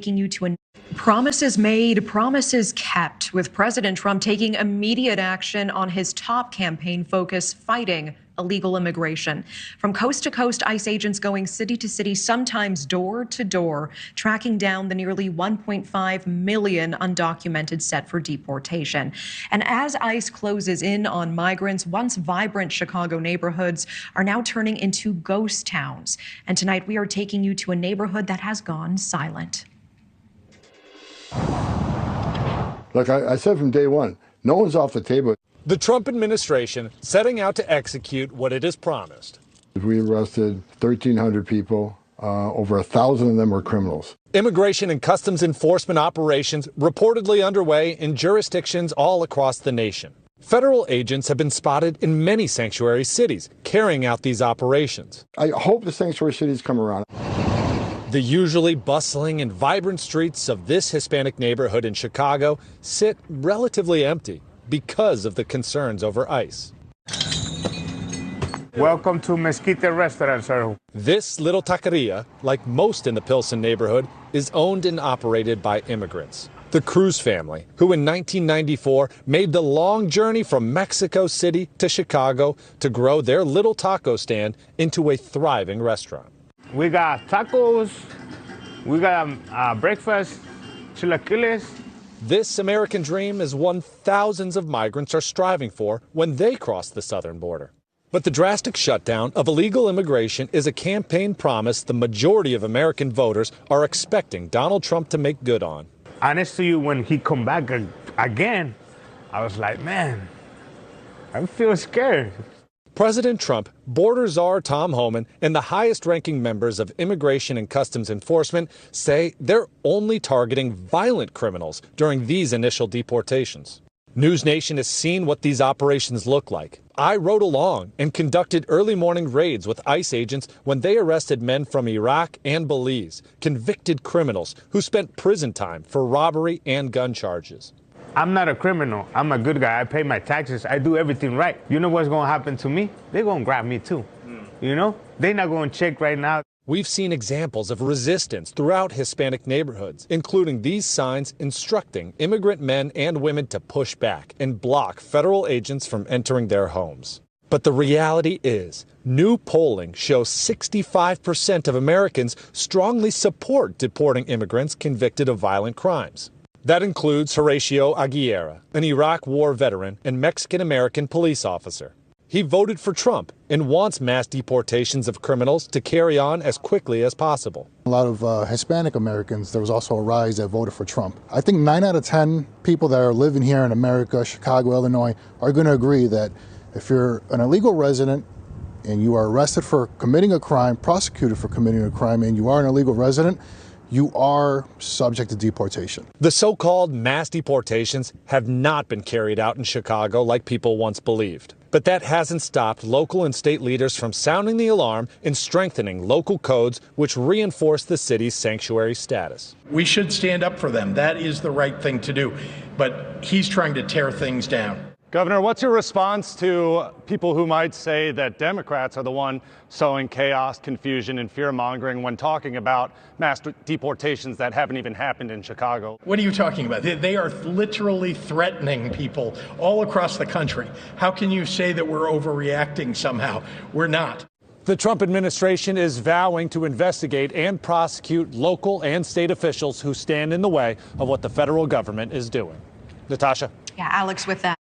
Taking you to promises made, promises kept, with President Trump taking immediate action on his top campaign focus, fighting illegal immigration. From coast to coast, ICE agents going city to city, sometimes door to door, tracking down the nearly 1.5 million undocumented set for deportation. And as ICE closes in on migrants, once vibrant Chicago neighborhoods are now turning into ghost towns. And tonight we are taking you to a neighborhood that has gone silent. Look, I said from day one, no one's off the table. The Trump administration setting out to execute what it has promised. We arrested 1,300 people. Over 1,000 of them were criminals. Immigration and customs enforcement operations reportedly underway in jurisdictions all across the nation. Federal agents have been spotted in many sanctuary cities carrying out these operations. I hope the sanctuary cities come around. The usually bustling and vibrant streets of this Hispanic neighborhood in Chicago sit relatively empty because of the concerns over ICE. Welcome to Mesquite Restaurant, sir. This little taqueria, like most in the Pilsen neighborhood, is owned and operated by immigrants. The Cruz family, who in 1994 made the long journey from Mexico City to Chicago to grow their little taco stand into a thriving restaurant. We got tacos, we got breakfast, chilaquiles. This American dream is one thousands of migrants are striving for when they cross the southern border. But the drastic shutdown of illegal immigration is a campaign promise the majority of American voters are expecting Donald Trump to make good on. Honest to you, when he come back again, I was like, man, I feel scared. President Trump, border czar Tom Homan, and the highest-ranking members of Immigration and Customs Enforcement say they're only targeting violent criminals during these initial deportations. News Nation has seen what these operations look like. I rode along and conducted early morning raids with ICE agents when they arrested men from Iraq and Belize, convicted criminals who spent prison time for robbery and gun charges. I'm not a criminal. I'm a good guy. I pay my taxes. I do everything right. You know what's going to happen to me? They're going to grab me too. You know? They're not going to check right now. We've seen examples of resistance throughout Hispanic neighborhoods, including these signs instructing immigrant men and women to push back and block federal agents from entering their homes. But the reality is, new polling shows 65% of Americans strongly support deporting immigrants convicted of violent crimes. That includes Horacio Aguilera, an Iraq War veteran and Mexican-American police officer. He voted for Trump and wants mass deportations of criminals to carry on as quickly as possible. A lot of Hispanic Americans, there was also a rise that voted for Trump. I think 9 out of 10 people that are living here in America, Chicago, Illinois, are going to agree that if you're an illegal resident and you are arrested for committing a crime, prosecuted for committing a crime, and you are an illegal resident, you are subject to deportation. The so-called mass deportations have not been carried out in Chicago like people once believed. But that hasn't stopped local and state leaders from sounding the alarm and strengthening local codes which reinforce the city's sanctuary status. We should stand up for them. That is the right thing to do. But he's trying to tear things down. Governor, what's your response to people who might say that Democrats are the one sowing chaos, confusion, and fear-mongering when talking about mass deportations that haven't even happened in Chicago? What are you talking about? They are literally threatening people all across the country. How can you say that we're overreacting somehow? We're not. The Trump administration is vowing to investigate and prosecute local and state officials who stand in the way of what the federal government is doing. Natasha? Yeah, Alex, with that.